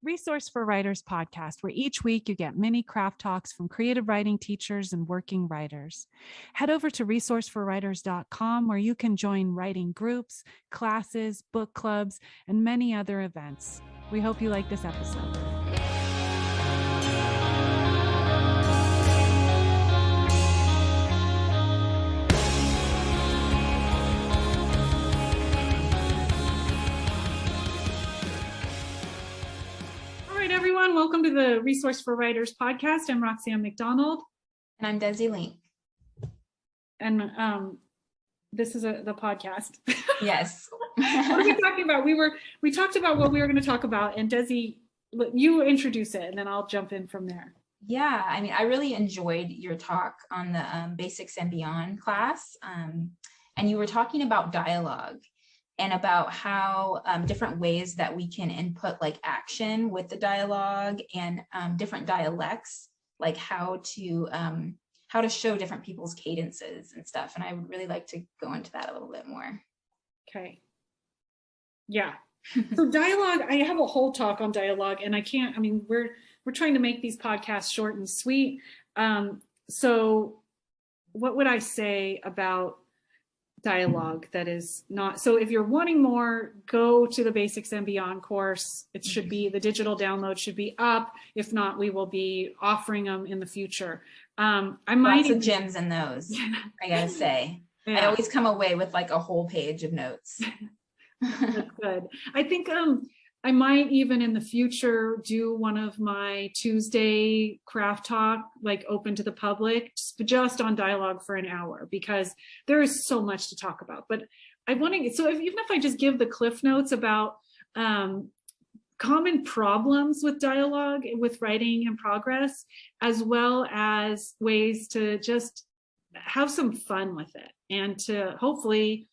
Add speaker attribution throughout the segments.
Speaker 1: Resource for Writers podcast, where each week you get mini craft talks from creative writing teachers and working writers. Head over to resourceforwriters.com, where you can join writing groups, classes, book clubs, and many other events. We hope you like this episode. Everyone, welcome to the Resource for Writers podcast. I'm Roxan and McDonald.
Speaker 2: And I'm Desi Lenc.
Speaker 1: And this is the podcast.
Speaker 2: Yes.
Speaker 1: What are we talking about? We talked about what we were going to talk about, and Desi, you introduce it, and then I'll jump in from there.
Speaker 2: Yeah, I mean, I really enjoyed your talk on the Basics and Beyond class, and you were talking about dialogue and about how different ways that we can input like action with the dialogue and different dialects, like how to show different people's cadences and stuff. And I would really like to go into that a little bit more. Okay.
Speaker 1: Yeah. So dialogue, I have a whole talk on dialogue, and we're trying to make these podcasts short and sweet. So what would I say about dialogue that is not, so if you're wanting more, go to the Basics and Beyond course. It should be, the digital download should be up. If not, we will be offering them in the future.
Speaker 2: Lots of gems in those, I gotta say.
Speaker 1: Yeah.
Speaker 2: I always come away with like a whole page of notes.
Speaker 1: That's good. I think I might even in the future do one of my Tuesday craft talk, like open to the public, just on dialogue for an hour, because there is so much to talk about. But I want to, so even if I just give the cliff notes about common problems with dialogue, with writing in progress, as well as ways to just have some fun with it and to hopefully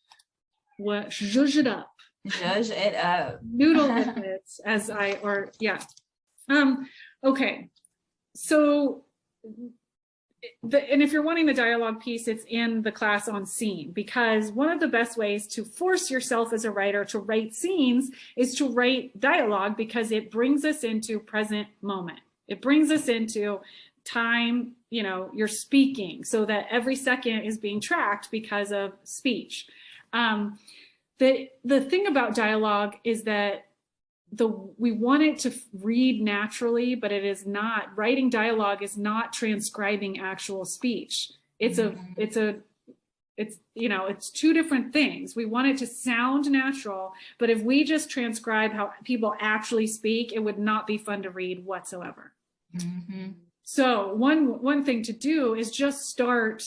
Speaker 1: zhuzh it up.
Speaker 2: Judge it up.
Speaker 1: Noodle with it, okay. So, and if you're wanting the dialogue piece, it's in the class on scene, because one of the best ways to force yourself as a writer to write scenes is to write dialogue, because it brings us into present moment. It brings us into time, you're speaking, so that every second is being tracked because of speech. The thing about dialogue is that we want it to read naturally, but it is not. Writing dialogue is not transcribing actual speech. It's two different things. We want it to sound natural, but if we just transcribe how people actually speak, it would not be fun to read whatsoever. Mm-hmm. So one thing to do is just start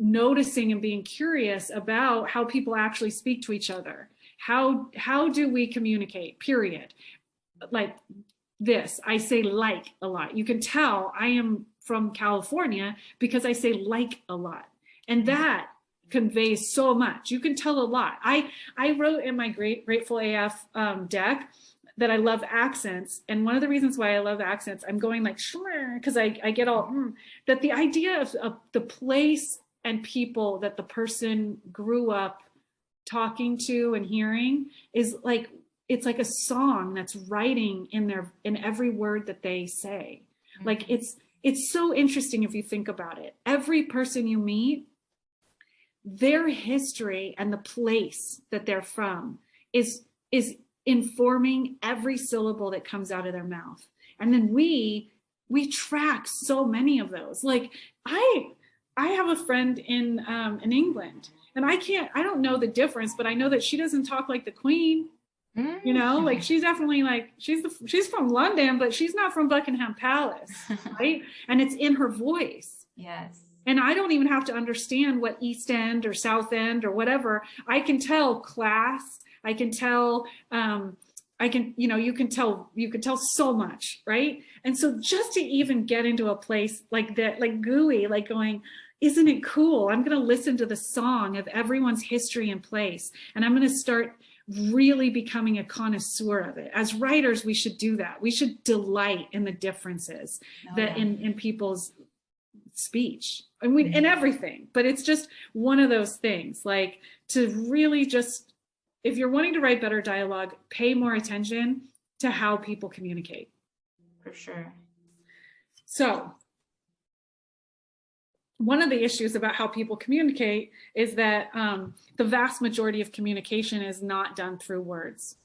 Speaker 1: noticing and being curious about how people actually speak to each other. How do we communicate, period? Like this, I say like a lot. You can tell I am from California because I say like a lot. And that conveys so much. You can tell a lot. I wrote in my Grateful AF deck that I love accents. And one of the reasons why I love accents, I'm going like, because I get all, that the idea of the place and people that the person grew up talking to and hearing is like, it's like a song that's writing in every word that they say. Mm-hmm. Like it's so interesting if you think about it. Every person you meet, their history and the place that they're from is informing every syllable that comes out of their mouth. And then we track so many of those. Like I have a friend in England, and I don't know the difference, but I know that she doesn't talk like the Queen, like she's definitely like, she's from London, but she's not from Buckingham Palace, right? And it's in her voice.
Speaker 2: Yes.
Speaker 1: And I don't even have to understand what East End or South End or whatever. I can tell class, I can tell, you can tell so much, right? And so just to even get into a place like that, like gooey, like going, isn't it cool? I'm going to listen to the song of everyone's history and place. And I'm going to start really becoming a connoisseur of it. As writers, we should do that. We should delight in the differences in people's speech and in everything. But it's just one of those things, like to really just, if you're wanting to write better dialogue, pay more attention to how people communicate.
Speaker 2: For sure.
Speaker 1: So one of the issues about how people communicate is that the vast majority of communication is not done through words.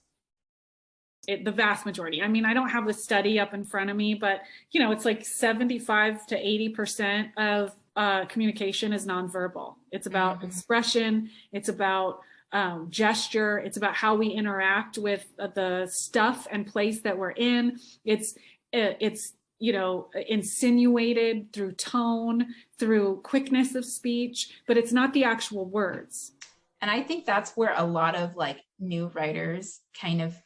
Speaker 1: The vast majority. I mean, I don't have the study up in front of me, but it's like 75 to 80% of communication is nonverbal. It's about expression. It's about gesture. It's about how we interact with the stuff and place that we're in. It's insinuated through tone, through quickness of speech, but it's not the actual words.
Speaker 2: And I think that's where a lot of like new writers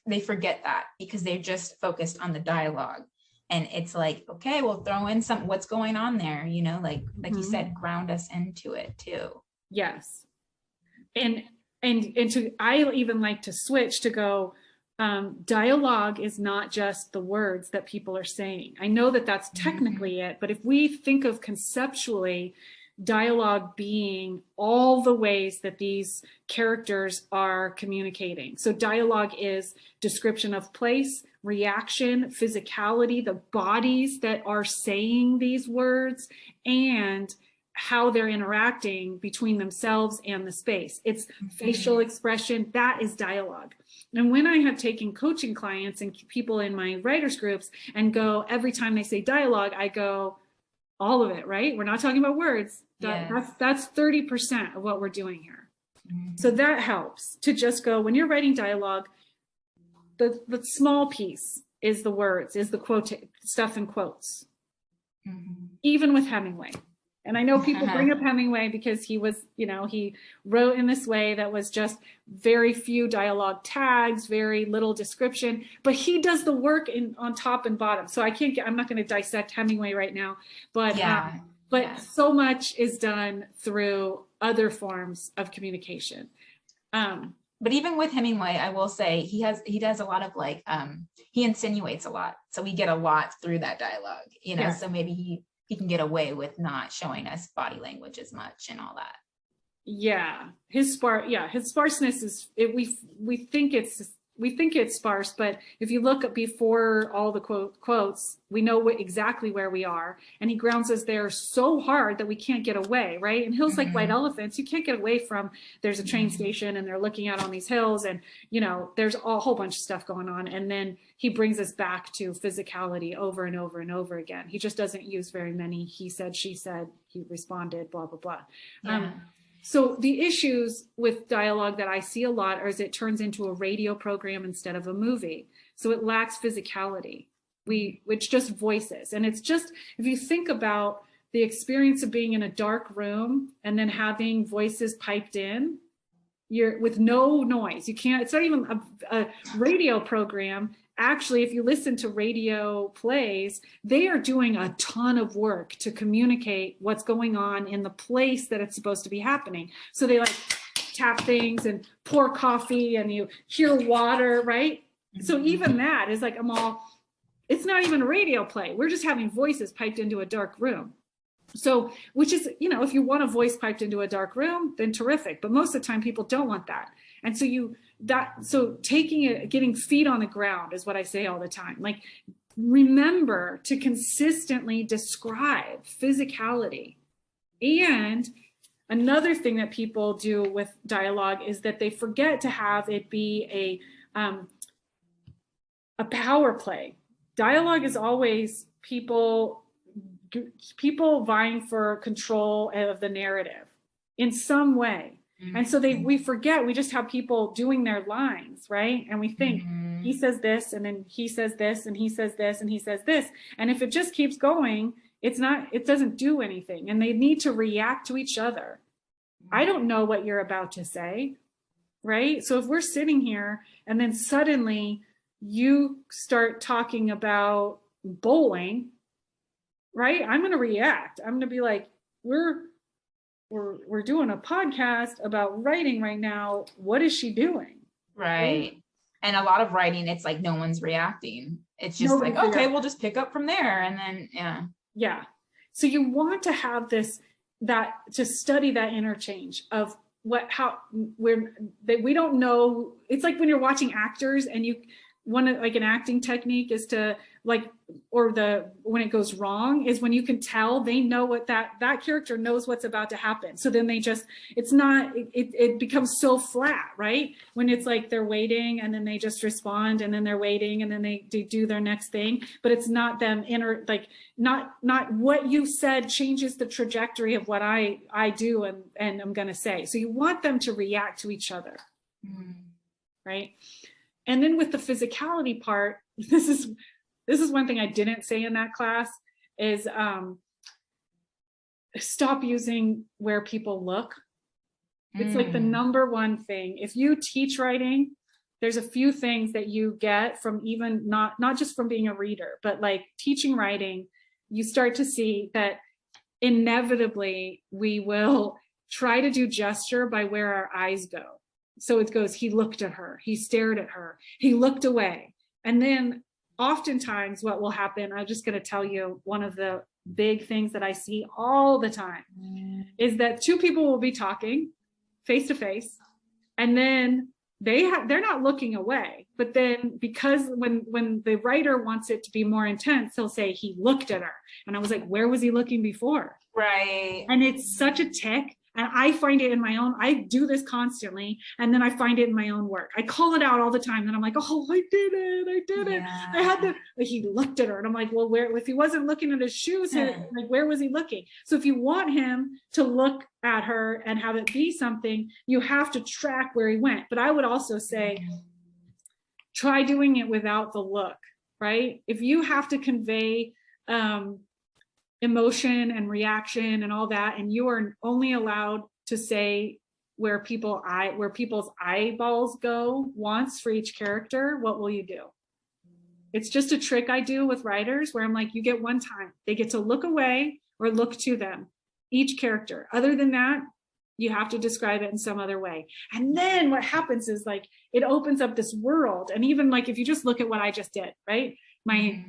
Speaker 2: they forget that because they're just focused on the dialogue. And it's like, okay, we'll throw in what's going on there, like you said, ground us into it too.
Speaker 1: Yes. And I even like to switch to go, dialogue is not just the words that people are saying. I know that that's technically it, but if we think of conceptually dialogue being all the ways that these characters are communicating. So dialogue is description of place, reaction, physicality, the bodies that are saying these words, and how they're interacting between themselves and the space. It's facial expression. That is dialogue. And when I have taken coaching clients and people in my writers groups and go, every time they say dialogue, I go, all of it, right? We're not talking about words. That's 30% of what we're doing here. So that helps to just go, when you're writing dialogue, the small piece is the words, is the quote stuff in quotes. Even with Hemingway. And I know people bring up Hemingway because he was, he wrote in this way that was just very few dialogue tags, very little description, but he does the work on top and bottom. So I'm not going to dissect Hemingway right now, but so much is done through other forms of communication.
Speaker 2: But even with Hemingway, I will say he does a lot of he insinuates a lot. So we get a lot through that dialogue, so maybe he can get away with not showing us body language as much and all that. Yeah.
Speaker 1: His sparseness is we think it's sparse, but if you look before all the quotes, we know exactly where we are. And he grounds us there so hard that we can't get away, right? And hills like white elephants, you can't get away from, there's a train station and they're looking out on these hills and, there's a whole bunch of stuff going on. And then he brings us back to physicality over and over and over again. He just doesn't use very many he said, she said, he responded, blah, blah, blah.
Speaker 2: Yeah.
Speaker 1: So the issues with dialogue that I see a lot is it turns into a radio program instead of a movie. So it lacks physicality. It's just voices. And it's just, if you think about the experience of being in a dark room and then having voices piped in, you're with no noise. You can't, it's not even a radio program. Actually, if you listen to radio plays, they are doing a ton of work to communicate what's going on in the place that it's supposed to be happening. So they tap things and pour coffee and you hear water, right? So even that is it's not even a radio play. We're just having voices piped into a dark room. So, which is, if you want a voice piped into a dark room, then terrific. But most of the time people don't want that. And so getting feet on the ground is what I say all the time. Remember to consistently describe physicality. And another thing that people do with dialogue is that they forget to have it be a power play. Dialogue is always people vying for control of the narrative in some way. And so we forget, we just have people doing their lines, right? And we think he says this and then he says this and he says this and he says this. And if it just keeps going, it doesn't do anything. And they need to react to each other. I don't know what you're about to say, right? So if we're sitting here and then suddenly you start talking about bowling, right? I'm going to react. I'm going to be like, we're doing a podcast about writing right now. What is she doing?
Speaker 2: Right. And a lot of writing, it's like no one's reacting. It's just okay, we'll just pick up from there. And then,
Speaker 1: yeah. So you want to have to study that interchange of we don't know. It's like when you're watching actors and like an acting technique is to like, or when it goes wrong is when you can tell they know what that character knows what's about to happen. So then it becomes so flat, right? When it's like they're waiting and then they just respond, and then they're waiting and then they do their next thing, but it's not them not what you said changes the trajectory of what I do and I'm going to say. So you want them to react to each other, right? And then with the physicality part, this is one thing I didn't say in that class is stop using where people look. It's like the number one thing. If you teach writing, there's a few things that you get from even not just from being a reader, but like teaching writing, you start to see that inevitably we will try to do gesture by where our eyes go. So it goes, he looked at her, he stared at her, he looked away. And then oftentimes what will happen, I'm just going to tell you one of the big things that I see all the time is that two people will be talking face to face, and then they're not looking away. But then because when the writer wants it to be more intense, they'll say he looked at her. And I was like, where was he looking before?
Speaker 2: Right.
Speaker 1: And it's such a tick. And I find it in my own, I do this constantly. And then I find it in my own work. I call it out all the time. And I'm like, oh, I did it.
Speaker 2: Yeah.
Speaker 1: I had to, like, he looked at her. And I'm like, well, if he wasn't looking at his shoes, like, where was he looking? So if you want him to look at her and have it be something, you have to track where he went. But I would also say, try doing it without the look, right? If you have to convey, emotion and reaction and all that, and you are only allowed to say where people's eyeballs go once for each character, what will you do? It's just a trick I do with writers where I'm like, you get one time, they get to look away or look to them, each character. Other than that, you have to describe it in some other way. And then what happens is like, it opens up this world. And even like, if you just look at what I just did, right? My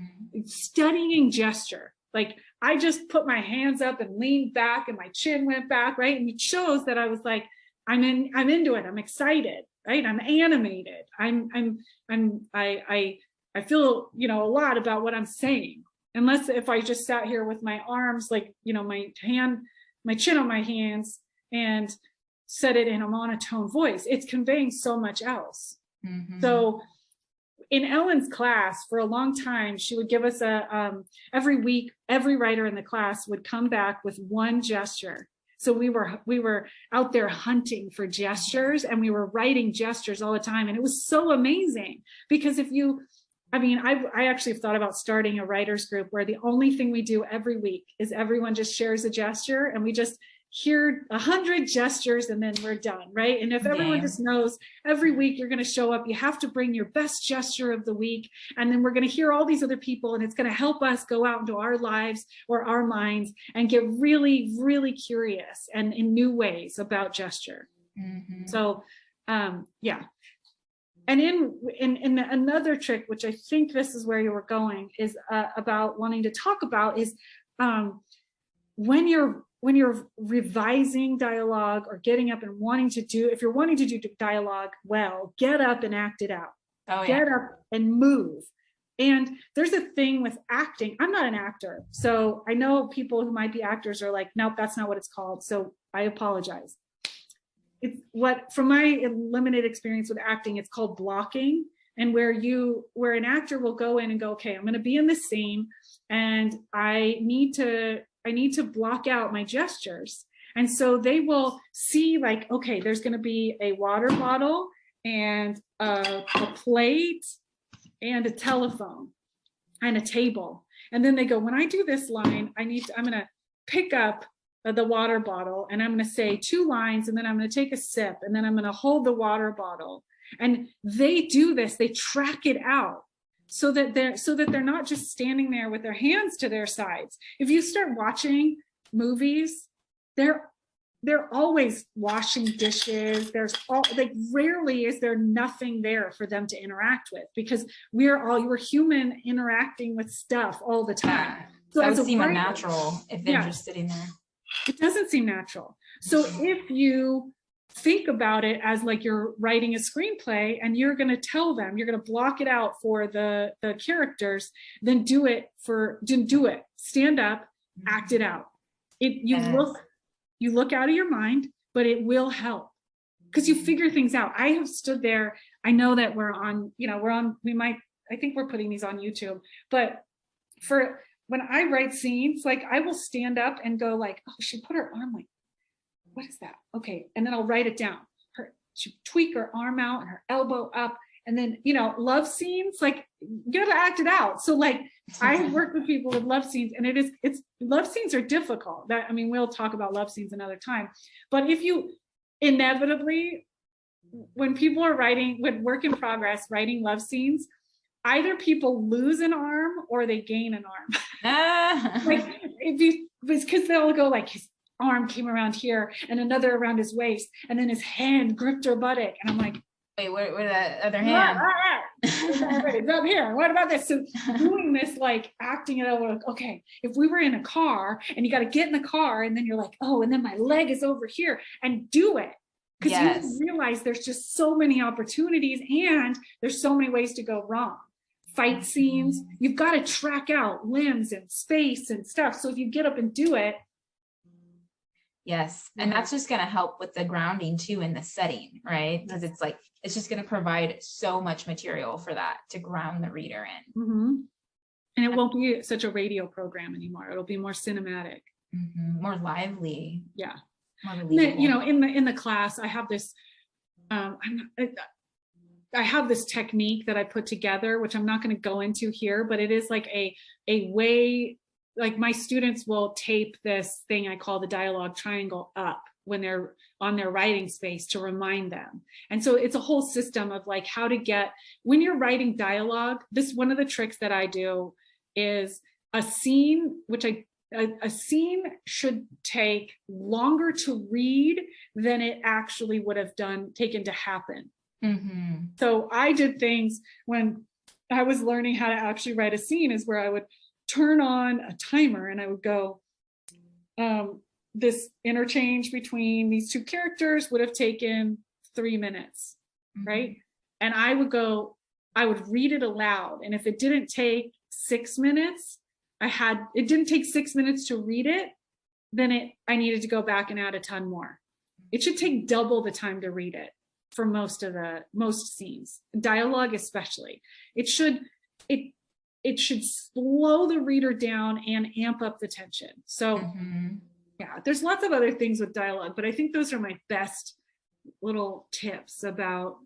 Speaker 1: studying gesture, like I just put my hands up and leaned back and my chin went back, right? And it shows that I was like, I'm into it. I'm excited, right? I'm animated. I feel, a lot about what I'm saying. Unless if I just sat here with my arms, like, my chin on my hands and said it in a monotone voice, it's conveying so much else. So in Ellen's class, for a long time, she would give us every week, every writer in the class would come back with one gesture. So we were out there hunting for gestures, and we were writing gestures all the time. And it was so amazing because I actually have thought about starting a writers group where the only thing we do every week is everyone just shares a gesture, and we just hear 100 gestures and then we're done, right? And if everyone just knows every week you're going to show up, you have to bring your best gesture of the week, and then we're going to hear all these other people, and it's going to help us go out into our lives or our minds and get really, really curious and in new ways about gesture. So yeah. And in another trick, which I think this is where you were going, is about wanting to talk about is when you're revising dialogue or getting up and if you're wanting to do dialogue well, get up and act it out. Get up and move. And there's a thing with acting. I'm not an actor. So I know people who might be actors are like, nope, that's not what it's called. So I apologize. From my limited experience with acting, it's called blocking. And where an actor will go in and go, okay, I'm going to be in this scene and I need to block out my gestures. And so they will see like, okay, there's going to be a water bottle and a plate and a telephone and a table. And then they go, when I do this line, I'm going to pick up the water bottle and I'm going to say 2 lines, and then I'm going to take a sip, and then I'm going to hold the water bottle. And they do this, they track it out so that they're not just standing there with their hands to their sides. If you start watching movies, they're always washing dishes. Rarely is there nothing there for them to interact with, because we're human interacting with stuff all the time. So
Speaker 2: that would seem unnatural if they're just sitting there.
Speaker 1: It doesn't seem natural. So if you think about it as like you're writing a screenplay and you're going to tell them, you're going to block it out for the characters, then do it, stand up, act it out. You look out of your mind, but it will help because you figure things out. I have stood there. I know that I think we're putting these on YouTube, but when I write scenes, like I will stand up and go like, oh, she put her arm like, what is that? Okay. And then I'll write it down. She tweak her arm out and her elbow up. And then, love scenes, like you gotta act it out. So like I work with people with love scenes, and love scenes are difficult. We'll talk about love scenes another time. But if you inevitably, when people are with work in progress, writing love scenes, either people lose an arm or they gain an arm. Like because they'll go like his arm came around here and another around his waist, and then his hand gripped her buttock, and I'm like,
Speaker 2: wait, where the other hand?
Speaker 1: It's up here. What about this? So doing this, like acting it out, like, okay, if we were in a car and you got to get in the car, and then you're like, oh, and then my leg is over here, and do it. Because you realize there's just so many opportunities and there's so many ways to go wrong. Fight scenes, you've got to track out limbs and space and stuff. So if you get up and do it.
Speaker 2: Yes. And that's just going to help with the grounding too in the setting, right? Because it's just going to provide so much material for that to ground the reader in.
Speaker 1: Mm-hmm. And it won't be such a radio program anymore. It'll be more cinematic.
Speaker 2: Mm-hmm. More lively.
Speaker 1: Yeah.
Speaker 2: More believable.
Speaker 1: In the class, I have this, I have this technique that I put together, which I'm not going to go into here, but it is like a way, like my students will tape this thing I call the dialogue triangle up when they're on their writing space to remind them. And so it's a whole system of like how to get, when you're writing dialogue, one of the tricks that I do is a scene, a scene should take longer to read than it actually would have taken to happen.
Speaker 2: Mm-hmm. So
Speaker 1: I did things when I was learning how to actually write a scene is where I would turn on a timer and I would go, this interchange between these two characters would have taken 3 minutes, right? And I would read it aloud. And if it didn't take 6 minutes, it didn't take 6 minutes to read it, then I needed to go back and add a ton more. It should take double the time to read it for most scenes, dialogue especially. It should slow the reader down and amp up the tension. So yeah, there's lots of other things with dialogue, but I think those are my best little tips about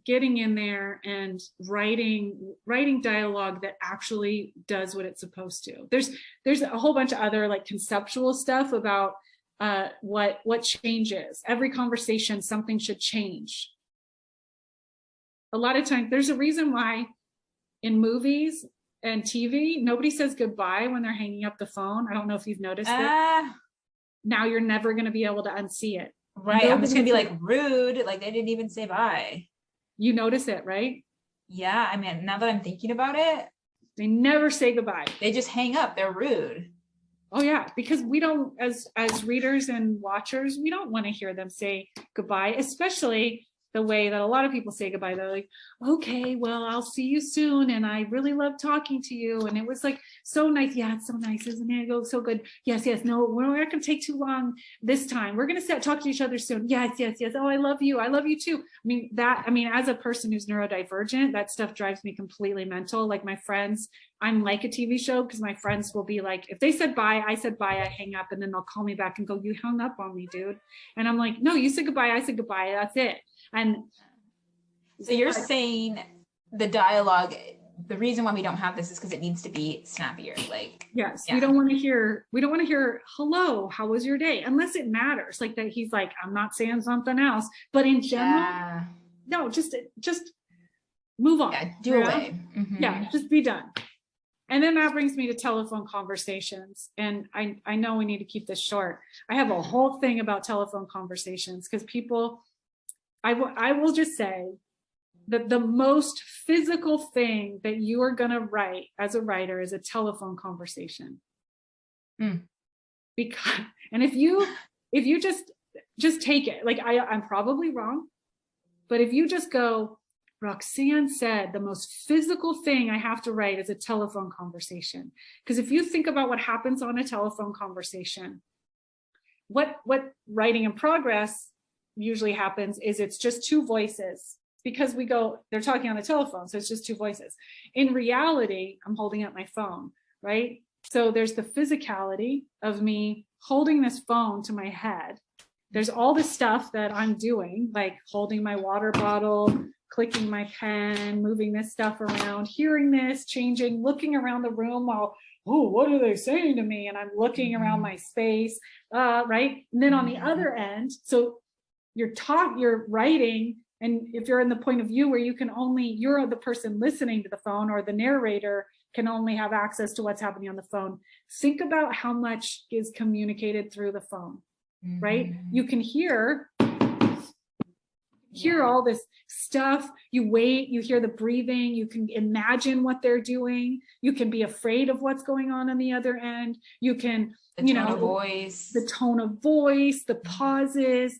Speaker 1: getting in there and writing dialogue that actually does what it's supposed to. There's a whole bunch of other like conceptual stuff about what changes. Every conversation, something should change. A lot of times, there's a reason why in movies and TV, nobody says goodbye when they're hanging up the phone. I don't know if you've noticed it. Now you're never going to be able to unsee it.
Speaker 2: Right. I'm just going to be like rude. Like they didn't even say bye. You
Speaker 1: notice it, right?
Speaker 2: Yeah. I mean, now that I'm thinking about it,
Speaker 1: they never say goodbye.
Speaker 2: They just hang up. They're rude.
Speaker 1: Oh yeah. Because we don't, as readers and watchers, we don't want to hear them say goodbye, especially the way that a lot of people say goodbye. They're like, okay, well, I'll see you soon. And I really love talking to you. And it was like, so nice. Yeah, it's so nice, isn't it? Go so good. Yes. No, we're not going to take too long this time. We're going to talk to each other soon. Yes. Oh, I love you. I love you too. As a person who's neurodivergent, that stuff drives me completely mental. Like my friends, I'm like a TV show because my friends will be like, if they said bye, I said bye, I hang up, and then they'll call me back and go, you hung up on me, dude. And I'm like, no, you said goodbye, I said goodbye, that's it. And
Speaker 2: so you're saying the dialogue, the reason why we don't have this is because it needs to be snappier. Like,
Speaker 1: yes, yeah. We don't want to hear, hello, how was your day? Unless it matters, like that he's like, I'm not saying something else. But in general, no, just move on.
Speaker 2: Yeah, do away. Mm-hmm.
Speaker 1: Yeah, just be done. And then that brings me to telephone conversations. And I know we need to keep this short. I have a whole thing about telephone conversations because people, I will just say that the most physical thing that you are going to write as a writer is a telephone conversation. Because, and if you just just take it. Like I'm probably wrong, but if you just go, Roxanne said the most physical thing I have to write is a telephone conversation. Because if you think about what happens on a telephone conversation, what writing in progress usually happens is it's just two voices, because we go, they're talking on the telephone, so it's just two voices. In reality, I'm holding up my phone, right? So there's the physicality of me holding this phone to my head. There's all the stuff that I'm doing, like holding my water bottle, clicking my pen, moving this stuff around, hearing this, changing, looking around the room while, oh, what are they saying to me? And I'm looking around my space, right? And then on the other end, so you're writing, and if you're in the point of view where you're the person listening to the phone, or the narrator can only have access to what's happening on the phone, think about how much is communicated through the phone, right? You can hear all this stuff. You wait, you hear the breathing, you can imagine what they're doing, you can be afraid of what's going on the other end, you can,
Speaker 2: the tone of voice, the pauses,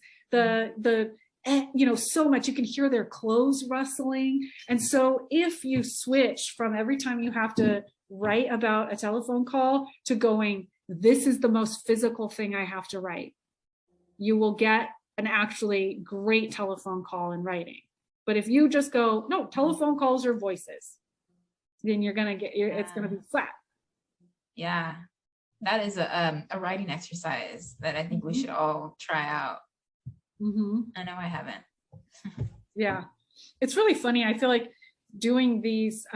Speaker 2: so much. You can hear their clothes rustling. And so if you switch from every time you have to write about a telephone call to going, this is the most physical thing I have to write, you will get an actually great telephone call in writing. But if you just go, no, telephone calls are voices, then you're going to it's going to be flat. Yeah. That is a writing exercise that I think we should all try out. I know I haven't.
Speaker 1: Yeah. It's really funny. I feel like doing these,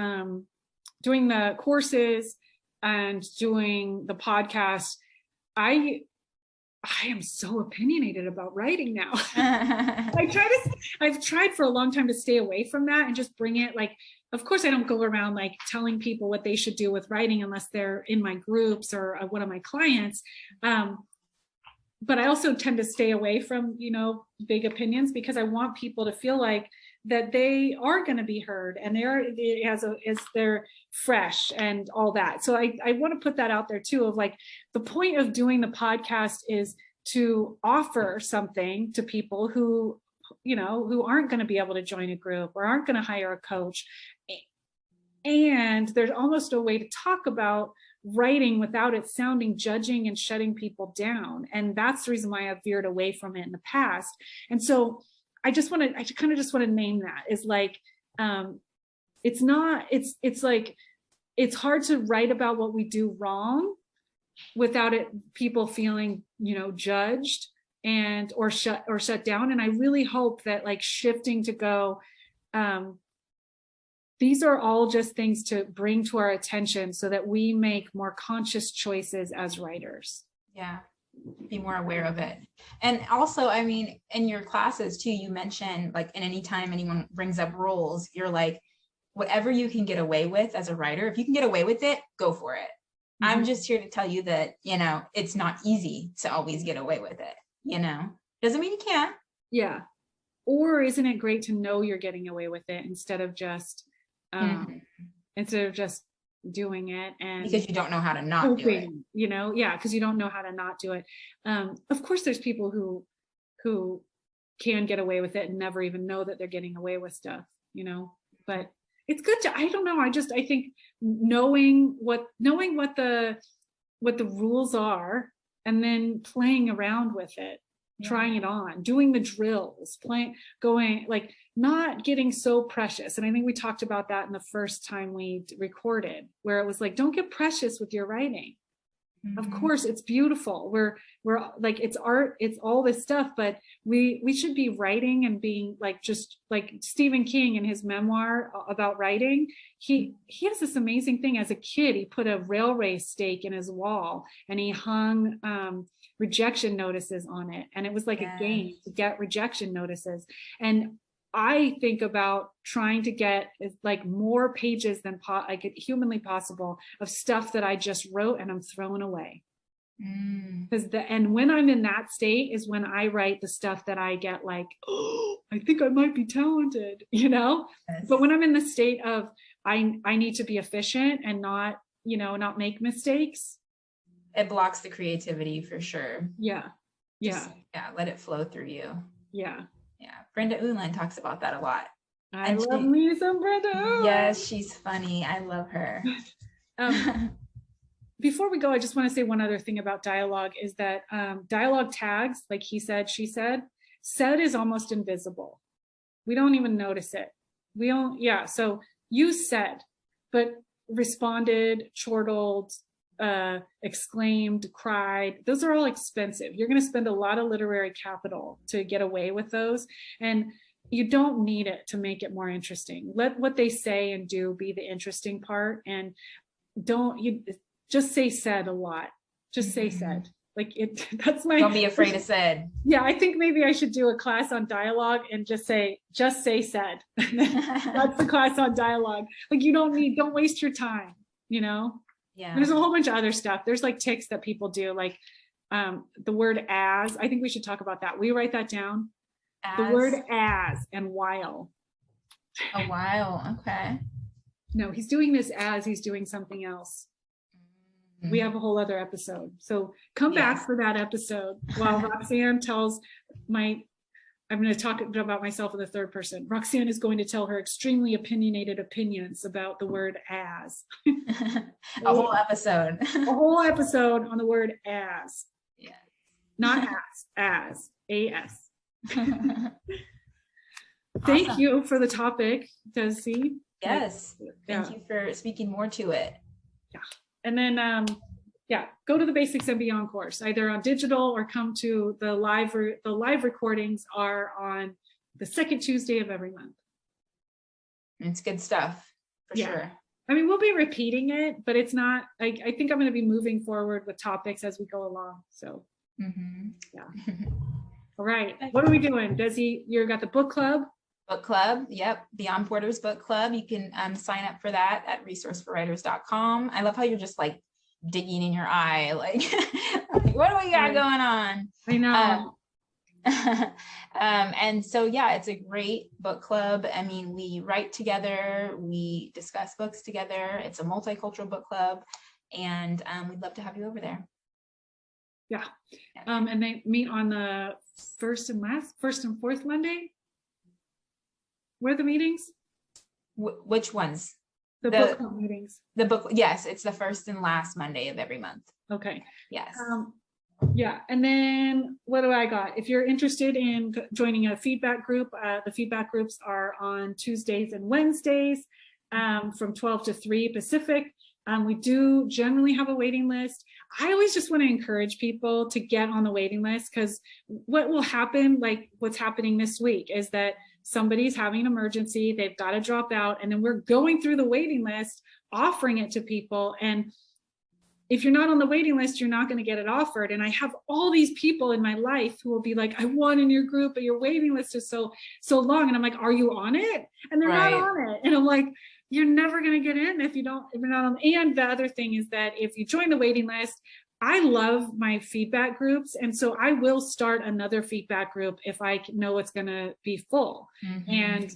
Speaker 1: doing the courses and doing the podcast, I am so opinionated about writing now. I've tried for a long time to stay away from that and just bring it, like, of course I don't go around like telling people what they should do with writing unless they're in my groups or one of my clients. But I also tend to stay away from, big opinions, because I want people to feel like that they are going to be heard and they're fresh and all that. So I want to put that out there too, of like, the point of doing the podcast is to offer something to people who aren't going to be able to join a group or aren't going to hire a coach. And there's almost a way to talk about writing without it sounding judging and shutting people down. And that's the reason why I've veered away from it in the past. And so I kind of just want to name that, is like, it's like, it's hard to write about what we do wrong without people feeling, judged or shut down. And I really hope that, like, shifting to go, these are all just things to bring to our attention so that we make more conscious choices as writers.
Speaker 2: Yeah, be more aware of it. And also, I mean, in your classes too, you mentioned, like, in any time anyone brings up rules, you're like, whatever you can get away with as a writer, if you can get away with it, go for it. I'm just here to tell you that, it's not easy to always get away with it, doesn't mean you can't.
Speaker 1: Yeah. Or isn't it great to know you're getting away with it instead of just doing it, and
Speaker 2: because you don't know how to not do it,
Speaker 1: because you don't know how to not do it. Of course there's people who can get away with it and never even know that they're getting away with stuff, but it's good to, I don't know, I think knowing what the rules are, and then playing around with it, trying it on, doing the drills, going, like, not getting so precious. And I think we talked about that in the first time we recorded, where it was like, don't get precious with your writing. Of course it's beautiful. We're like, it's art, it's all this stuff, but we should be writing and being like, just like Stephen King in his memoir about writing. He has this amazing thing. As a kid, he put a railway stake in his wall and he hung rejection notices on it. And it was like a game to get rejection notices. And I think about trying to get like more pages than humanly possible of stuff that I just wrote and I'm throwing away. Because and when I'm in that state is when I write the stuff that I get like, oh, I think I might be talented, Yes. But when I'm in the state of I need to be efficient and not make mistakes,
Speaker 2: it blocks the creativity for sure.
Speaker 1: Yeah.
Speaker 2: Let it flow through you.
Speaker 1: Yeah.
Speaker 2: Brenda Ulan talks about that a lot.
Speaker 1: I love me some Brenda Ulan.
Speaker 2: Yes, she's funny. I love her.
Speaker 1: Before we go, I just want to say one other thing about dialogue is that dialogue tags, like he said, she said is almost invisible. We don't even notice it. So use said, but responded, chortled, exclaimed, cried. Those are all expensive. You're going to spend a lot of literary capital to get away with those. And you don't need it to make it more interesting. Let what they say and do be the interesting part. And just say said a lot. Just say said. Like that's my.
Speaker 2: Don't be afraid of said.
Speaker 1: Yeah, I think maybe I should do a class on dialogue and just say said. That's the class on dialogue. Like don't waste your time, Yeah. There's a whole bunch of other stuff. There's like tics that people do, like the word as. I think we should talk about that. Will you write that down? As. The word as and while.
Speaker 2: A while, okay.
Speaker 1: No, he's doing this as he's doing something else. We have a whole other episode. So come back for that episode while Roxanne tells I'm going to talk about myself in the third person. Roxanne is going to tell her extremely opinionated opinions about the word as.
Speaker 2: A whole episode.
Speaker 1: A whole episode on the word as.
Speaker 2: Yes.
Speaker 1: Not as. A-S. Thank you for the topic, Desi.
Speaker 2: Yes. Thank you for speaking more to it.
Speaker 1: Yeah. And then, go to the Basics and Beyond course, either on digital or come to the live recordings are on the second Tuesday of every month.
Speaker 2: It's good stuff, for sure.
Speaker 1: I mean, we'll be repeating it, but it's not, I think I'm going to be moving forward with topics as we go along. So, All right. What are we doing? Desi, you got the book club?
Speaker 2: Book club, yep. Beyond Porter's book club. You can sign up for that at resourceforwriters.com. I love how you're just like digging in your eye, like what do we got going on?
Speaker 1: I know.
Speaker 2: And so it's a great book club. I mean, we write together, we discuss books together. It's a multicultural book club, and we'd love to have you over there.
Speaker 1: Yeah. And they meet on the first and fourth Monday. Where are the meetings?
Speaker 2: Which ones?
Speaker 1: The book club meetings.
Speaker 2: The book, yes, it's the first and last Monday of every month.
Speaker 1: Okay.
Speaker 2: Yes.
Speaker 1: And then what do I got? If you're interested in joining a feedback group, the feedback groups are on Tuesdays and Wednesdays from 12 to 3 Pacific. We do generally have a waiting list. I always just want to encourage people to get on the waiting list, because what will happen, like what's happening this week, is that somebody's having an emergency, they've got to drop out, and then we're going through the waiting list, offering it to people. And if you're not on the waiting list, you're not going to get it offered. And I have all these people in my life who will be like, I want in your group, but your waiting list is so long. And I'm like, are you on it? And they're not on it. And I'm like, you're never going to get in if you're not on. And the other thing is that if you join the waiting list, I love my feedback groups. And so I will start another feedback group if I know it's going to be full. And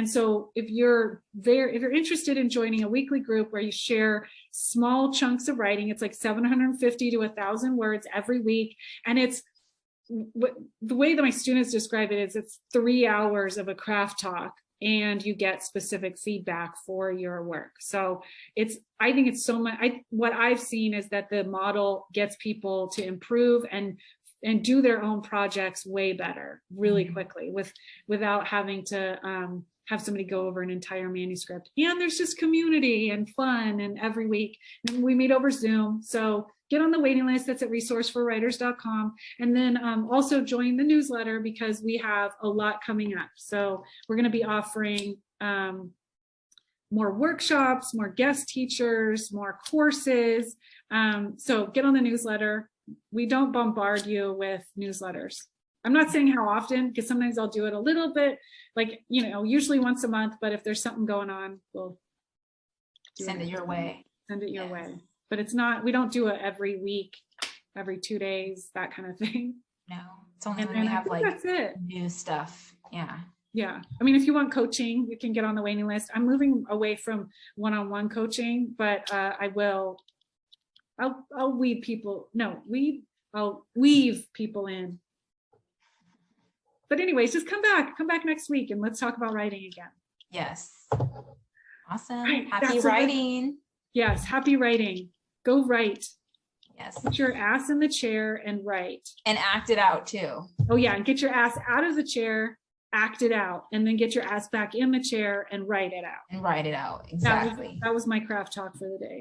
Speaker 1: so if you're interested in joining a weekly group where you share small chunks of writing, it's like 750 to 1,000 words every week. And it's the way that my students describe it is it's 3 hours of a craft talk, and you get specific feedback for your work. So I think it's so much, what I've seen is that the model gets people to improve and do their own projects way better, really quickly, without having to have somebody go over an entire manuscript. And there's just community and fun, and every week, and we meet over Zoom. So get on the waiting list. That's at resourceforwriters.com. And then also join the newsletter, because we have a lot coming up. So we're going to be offering more workshops, more guest teachers, more courses. So get on the newsletter. We don't bombard you with newsletters. I'm not saying how often, because sometimes I'll do it a little bit, like, usually once a month, but if there's something going on, we'll
Speaker 2: send it your way.
Speaker 1: Send it your way. But it's not, we don't do it every week, every 2 days, that kind of thing.
Speaker 2: No, it's only when we have like
Speaker 1: that's it.
Speaker 2: New stuff. Yeah.
Speaker 1: Yeah. I mean, if you want coaching, you can get on the waiting list. I'm moving away from one-on-one coaching, but I'll weed people. No, I'll weave people in. But anyways, just come back next week and let's talk about writing again.
Speaker 2: Yes. Awesome.
Speaker 1: Right,
Speaker 2: Happy writing.
Speaker 1: Yes. Happy writing. Go write.
Speaker 2: Yes.
Speaker 1: Put your ass in the chair and write.
Speaker 2: And act it out too.
Speaker 1: Oh yeah. And get your ass out of the chair, act it out, and then get your ass back in the chair and write it out.
Speaker 2: And write it out. Exactly.
Speaker 1: That was my craft talk for the day.